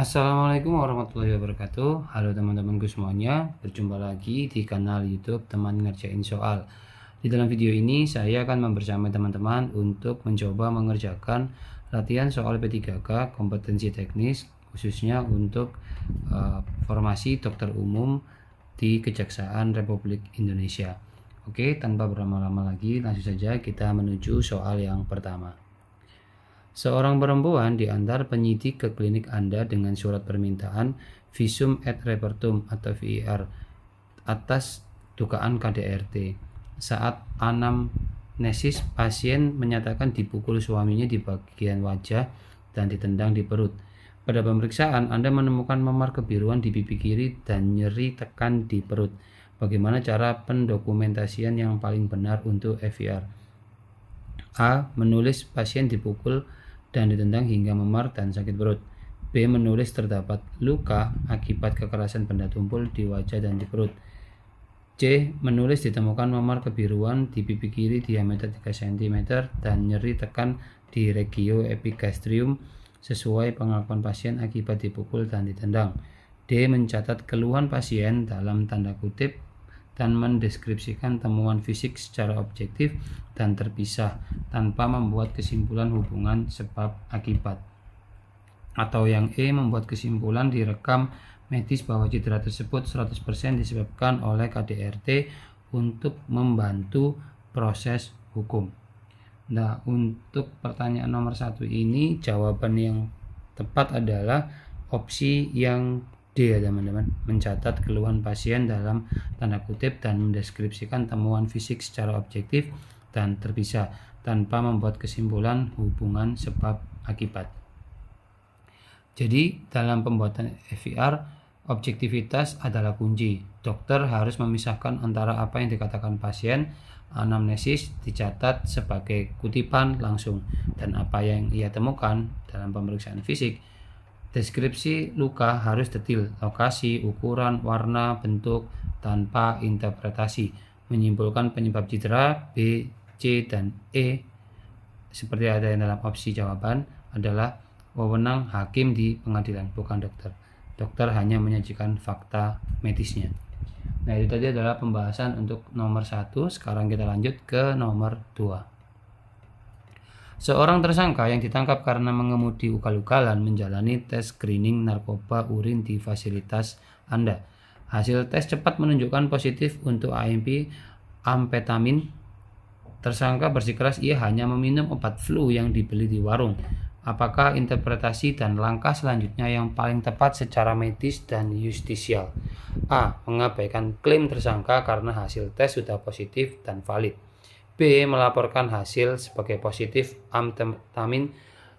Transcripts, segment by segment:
Assalamualaikum warahmatullahi wabarakatuh. Halo teman-temanku semuanya, berjumpa lagi di kanal YouTube Teman Ngerjain Soal. Di dalam video ini saya akan membersama teman-teman untuk mencoba mengerjakan latihan soal P3K kompetensi teknis khususnya untuk formasi dokter umum di Kejaksaan Republik Indonesia. Oke, tanpa berlama-lama lagi, langsung saja kita menuju soal yang pertama. Seorang perempuan diantar penyidik ke klinik Anda dengan surat permintaan visum et repertum atau VIR atas dugaan KDRT. Saat anamnesis, pasien menyatakan dipukul suaminya di bagian wajah dan ditendang di perut. Pada pemeriksaan, Anda menemukan memar kebiruan di pipi kiri dan nyeri tekan di perut. Bagaimana cara pendokumentasian yang paling benar untuk FVR? A. Menulis pasien dipukul dan ditendang hingga memar dan sakit perut. B. Menulis terdapat luka akibat kekerasan benda tumpul di wajah dan di perut. C. Menulis ditemukan memar kebiruan di pipi kiri diameter 3 cm dan nyeri tekan di regio epigastrium sesuai pengakuan pasien akibat dipukul dan ditendang. D. Mencatat keluhan pasien dalam tanda kutip dan mendeskripsikan temuan fisik secara objektif dan terpisah tanpa membuat kesimpulan hubungan sebab akibat. Atau yang E, membuat kesimpulan direkam medis bahwa cedera tersebut 100% disebabkan oleh KDRT untuk membantu proses hukum. Nah, untuk pertanyaan nomor 1 ini jawaban yang tepat adalah opsi yang D ya teman-teman, mencatat keluhan pasien dalam tanda kutip dan mendeskripsikan temuan fisik secara objektif dan terpisah tanpa membuat kesimpulan hubungan sebab akibat. Jadi dalam pembuatan FVR, objektivitas adalah kunci. Dokter harus memisahkan antara apa yang dikatakan pasien, anamnesis dicatat sebagai kutipan langsung, dan apa yang ia temukan dalam pemeriksaan fisik. Deskripsi luka harus detail, lokasi, ukuran, warna, bentuk, tanpa interpretasi. Menyimpulkan penyebab cedera B, C, dan E seperti ada dalam opsi jawaban adalah wewenang hakim di pengadilan, bukan dokter. Dokter hanya menyajikan fakta medisnya. Nah, itu tadi adalah pembahasan untuk nomor 1. Sekarang kita lanjut ke nomor 2. Seorang tersangka yang ditangkap karena mengemudi ugal-ugalan menjalani tes screening narkoba urin di fasilitas Anda. Hasil tes cepat menunjukkan positif untuk AMP amfetamin. Tersangka bersikeras ia hanya meminum obat flu yang dibeli di warung. Apakah interpretasi dan langkah selanjutnya yang paling tepat secara medis dan justisial? A. Mengabaikan klaim tersangka karena hasil tes sudah positif dan valid. B. Melaporkan hasil sebagai positif amfetamin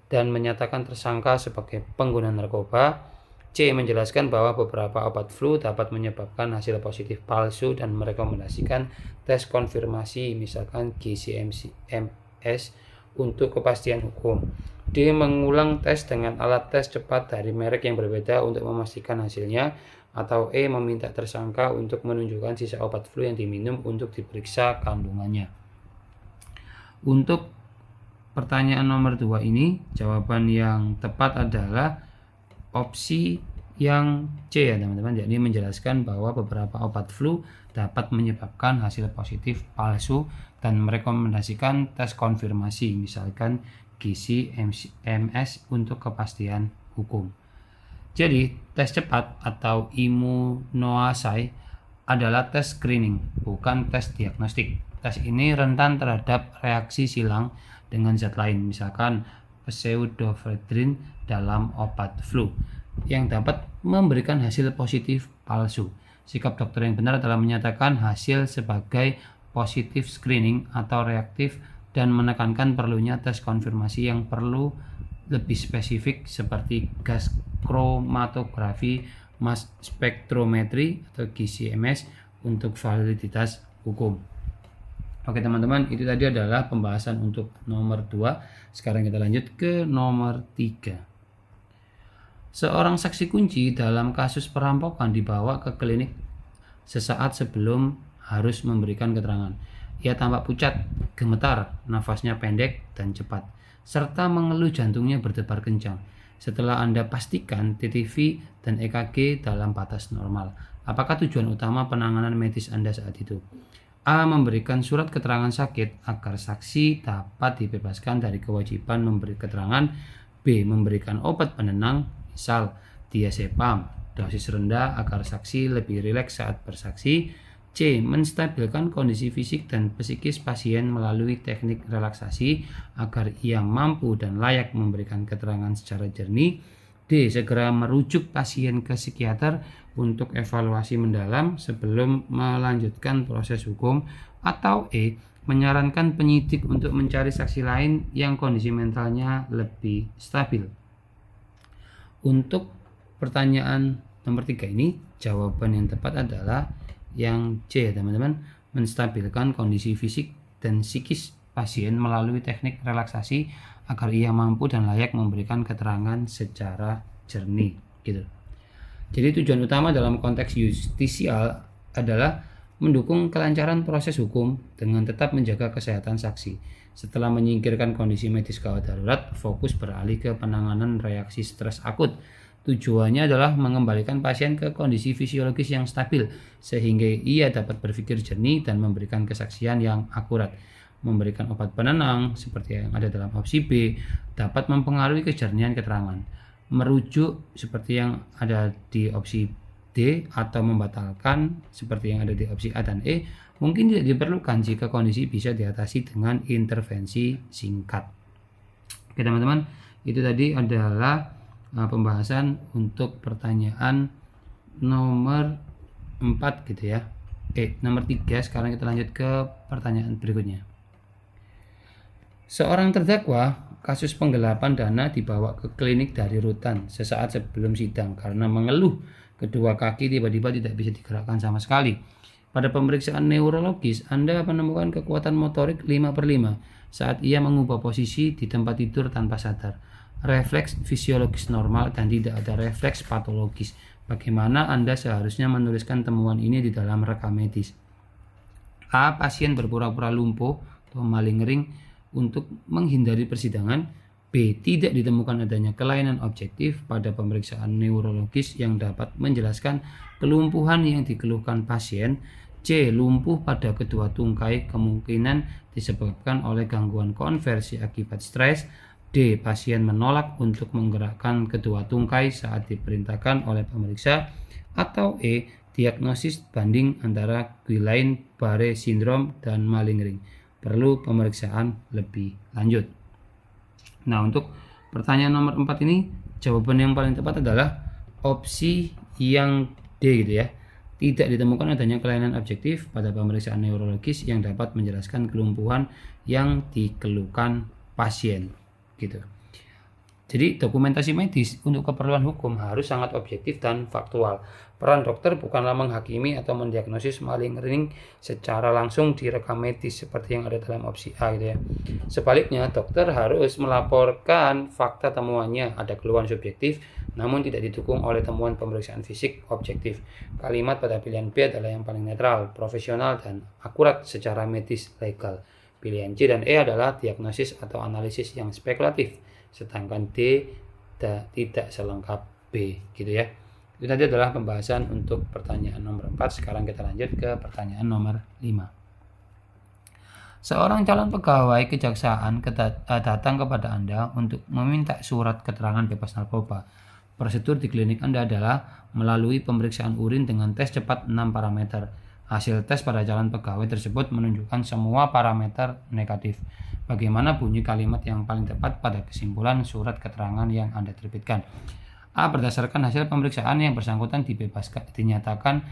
dan menyatakan tersangka sebagai pengguna narkoba. C. Menjelaskan bahwa beberapa obat flu dapat menyebabkan hasil positif palsu dan merekomendasikan tes konfirmasi misalkan GC-MS untuk kepastian hukum. D. Mengulang tes dengan alat tes cepat dari merek yang berbeda untuk memastikan hasilnya. Atau E. Meminta tersangka untuk menunjukkan sisa obat flu yang diminum untuk diperiksa kandungannya. Untuk pertanyaan nomor 2 ini, jawaban yang tepat adalah opsi yang C ya teman-teman. Jadi menjelaskan bahwa beberapa obat flu dapat menyebabkan hasil positif palsu dan merekomendasikan tes konfirmasi misalkan GC-MS untuk kepastian hukum. Jadi tes cepat atau immunoassay adalah tes screening, bukan tes diagnostik. Tes ini rentan terhadap reaksi silang dengan zat lain, misalkan pseudoephedrine dalam obat flu, yang dapat memberikan hasil positif palsu. Sikap dokter yang benar adalah menyatakan hasil sebagai positif screening atau reaktif dan menekankan perlunya tes konfirmasi yang perlu lebih spesifik seperti gas kromatografi, mass spektrometri atau GC-MS untuk validitas hukum. Oke teman-teman, itu tadi adalah pembahasan untuk nomor 2. Sekarang kita lanjut ke nomor 3. Seorang saksi kunci dalam kasus perampokan dibawa ke klinik sesaat sebelum harus memberikan keterangan. Ia tampak pucat, gemetar, nafasnya pendek dan cepat, serta mengeluh jantungnya berdebar kencang. setelah Anda pastikan TTV dan EKG dalam batas normal. Apakah tujuan utama penanganan medis Anda saat itu? A. Memberikan surat keterangan sakit agar saksi dapat dibebaskan dari kewajiban memberi keterangan. B. Memberikan obat penenang, misal diazepam, dosis rendah agar saksi lebih rileks saat bersaksi. C. Menstabilkan kondisi fisik dan psikis pasien melalui teknik relaksasi agar ia mampu dan layak memberikan keterangan secara jernih. D. Segera merujuk pasien ke psikiater untuk evaluasi mendalam sebelum melanjutkan proses hukum. Atau E. Menyarankan penyidik untuk mencari saksi lain yang kondisi mentalnya lebih stabil. Untuk pertanyaan nomor 3 ini, jawaban yang tepat adalah yang C ya teman-teman, menstabilkan kondisi fisik dan psikis pasien melalui teknik relaksasi agar ia mampu dan layak memberikan keterangan secara jernih gitu. Jadi tujuan utama dalam konteks justisial adalah mendukung kelancaran proses hukum dengan tetap menjaga kesehatan saksi. Setelah menyingkirkan kondisi medis gawat darurat, fokus beralih ke penanganan reaksi stres akut. Tujuannya adalah mengembalikan pasien ke kondisi fisiologis yang stabil sehingga ia dapat berpikir jernih dan memberikan kesaksian yang akurat. Memberikan obat penenang seperti yang ada dalam opsi B dapat mempengaruhi kejernihan keterangan. Merujuk seperti yang ada di opsi D atau membatalkan seperti yang ada di opsi A dan E mungkin tidak diperlukan jika kondisi bisa diatasi dengan intervensi singkat. Oke teman-teman, itu tadi adalah pembahasan untuk pertanyaan nomor 4 gitu ya. Nomor 3, sekarang kita lanjut ke pertanyaan berikutnya. Seorang terdakwa kasus penggelapan dana dibawa ke klinik dari rutan sesaat sebelum sidang karena mengeluh kedua kaki tiba-tiba tidak bisa digerakkan sama sekali. Pada pemeriksaan neurologis, Anda menemukan kekuatan motorik 5/5 saat ia mengubah posisi di tempat tidur tanpa sadar. Refleks fisiologis normal dan tidak ada refleks patologis. Bagaimana Anda seharusnya menuliskan temuan ini di dalam rekam medis? A. Pasien berpura-pura lumpuh atau malingering untuk menghindari persidangan. B. Tidak ditemukan adanya kelainan objektif pada pemeriksaan neurologis yang dapat menjelaskan kelumpuhan yang dikeluhkan pasien. C. Lumpuh pada kedua tungkai kemungkinan disebabkan oleh gangguan konversi akibat stres. D. Pasien menolak untuk menggerakkan kedua tungkai saat diperintahkan oleh pemeriksa. Atau E. Diagnosis banding antara Guillain-Barré syndrome dan malingering. Perlu pemeriksaan lebih lanjut. Nah, untuk pertanyaan nomor 4 ini jawaban yang paling tepat adalah opsi yang D gitu ya. Tidak ditemukan adanya kelainan objektif pada pemeriksaan neurologis yang dapat menjelaskan kelumpuhan yang dikeluhkan pasien gitu. Jadi dokumentasi medis untuk keperluan hukum harus sangat objektif dan faktual. Peran dokter bukanlah menghakimi atau mendiagnosis malingering secara langsung di rekam medis seperti yang ada dalam opsi A gitu ya. Sebaliknya, dokter harus melaporkan fakta temuannya. Ada keluhan subjektif namun tidak didukung oleh temuan pemeriksaan fisik objektif. Kalimat pada pilihan B adalah yang paling netral, profesional dan akurat secara medis legal. Pilihan C dan E adalah diagnosis atau analisis yang spekulatif, sedangkan D tidak selengkap B gitu ya. Itu tadi adalah pembahasan untuk pertanyaan nomor 4. Sekarang kita lanjut ke pertanyaan nomor 5. Seorang calon pegawai kejaksaan datang kepada Anda untuk meminta surat keterangan bebas narkoba. Prosedur di klinik Anda adalah melalui pemeriksaan urin dengan tes cepat 6 parameter. Hasil tes pada calon pegawai tersebut menunjukkan semua parameter negatif. Bagaimana bunyi kalimat yang paling tepat pada kesimpulan surat keterangan yang Anda terbitkan? A. Berdasarkan hasil pemeriksaan yang bersangkutan dinyatakan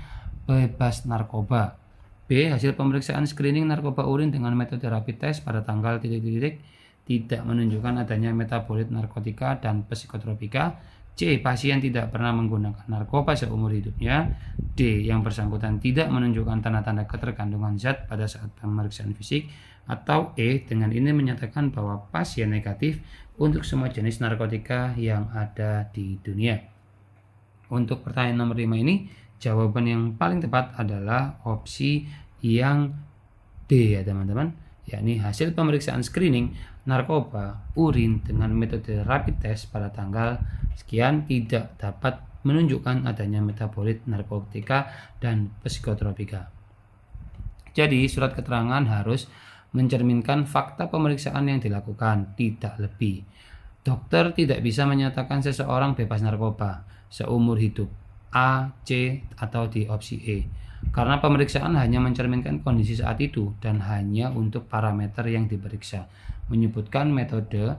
bebas narkoba. B. Hasil pemeriksaan screening narkoba urin dengan metode rapid test pada tanggal tidak menunjukkan adanya metabolit narkotika dan psikotropika. C. Pasien tidak pernah menggunakan narkoba seumur hidupnya. D. Yang bersangkutan tidak menunjukkan tanda-tanda ketergantungan zat pada saat pemeriksaan fisik. Atau E. Dengan ini menyatakan bahwa pasien negatif untuk semua jenis narkotika yang ada di dunia. Untuk pertanyaan nomor 5 ini, jawaban yang paling tepat adalah opsi yang D ya teman-teman. yakni hasil pemeriksaan screening narkoba urin dengan metode rapid test pada tanggal sekian tidak dapat menunjukkan adanya metabolit narkotika dan psikotropika. Jadi surat keterangan harus mencerminkan fakta pemeriksaan yang dilakukan, tidak lebih. Dokter tidak bisa menyatakan seseorang bebas narkoba seumur hidup A, C, atau di opsi E. Karena pemeriksaan hanya mencerminkan kondisi saat itu dan hanya untuk parameter yang diperiksa. Menyebutkan metode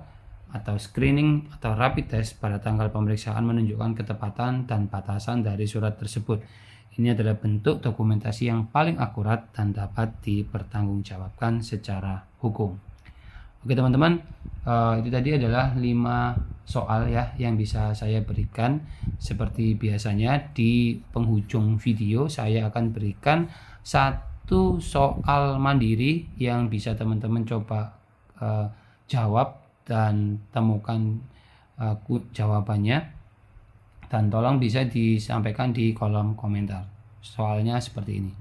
atau screening atau rapid test pada tanggal pemeriksaan menunjukkan ketepatan dan batasan dari surat tersebut. Ini adalah bentuk dokumentasi yang paling akurat dan dapat dipertanggungjawabkan secara hukum. Oke teman-teman, itu tadi adalah 5 soal ya yang bisa saya berikan. Seperti biasanya di penghujung video saya akan berikan 1 soal mandiri yang bisa teman-teman coba jawab dan temukan jawabannya, dan tolong bisa disampaikan di kolom komentar. Soalnya seperti ini.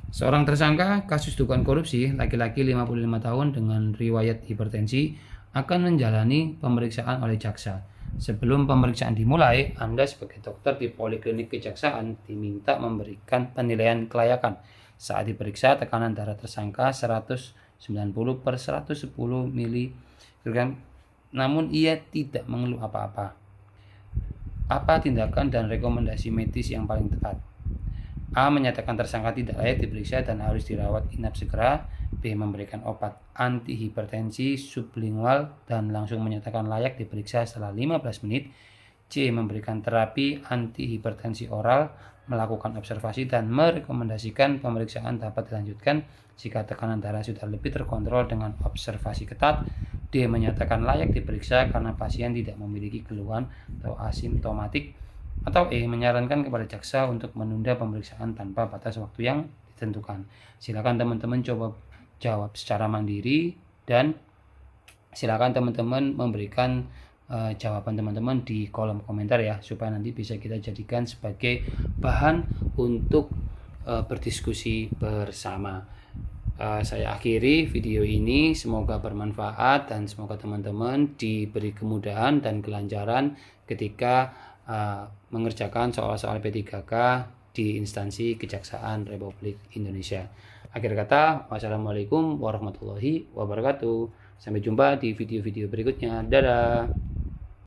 Seorang tersangka kasus dugaan korupsi, laki-laki 55 tahun dengan riwayat hipertensi, akan menjalani pemeriksaan oleh jaksa. Sebelum pemeriksaan dimulai, Anda sebagai dokter di poliklinik kejaksaan diminta memberikan penilaian kelayakan. Saat diperiksa, tekanan darah tersangka 190/110 mg, namun ia tidak mengeluh apa-apa. Apa tindakan dan rekomendasi medis yang paling tepat? A. Menyatakan tersangka tidak layak diperiksa dan harus dirawat inap segera. B. Memberikan obat antihipertensi sublingual dan langsung menyatakan layak diperiksa setelah 15 menit. C. Memberikan terapi antihipertensi oral, melakukan observasi dan merekomendasikan pemeriksaan dapat dilanjutkan jika tekanan darah sudah lebih terkontrol dengan observasi ketat. D. Menyatakan layak diperiksa karena pasien tidak memiliki keluhan atau asimptomatik. Atau E. Menyarankan kepada jaksa untuk menunda pemeriksaan tanpa batas waktu yang ditentukan. Silakan teman-teman coba jawab secara mandiri dan silakan teman-teman memberikan jawaban teman-teman di kolom komentar ya, supaya nanti bisa kita jadikan sebagai bahan untuk berdiskusi bersama. Saya akhiri video ini, semoga bermanfaat dan semoga teman-teman diberi kemudahan dan kelancaran ketika mengerjakan soal-soal P3K di instansi Kejaksaan Republik Indonesia. Akhir kata, wassalamualaikum warahmatullahi wabarakatuh. Sampai jumpa di video-video berikutnya. Dadah.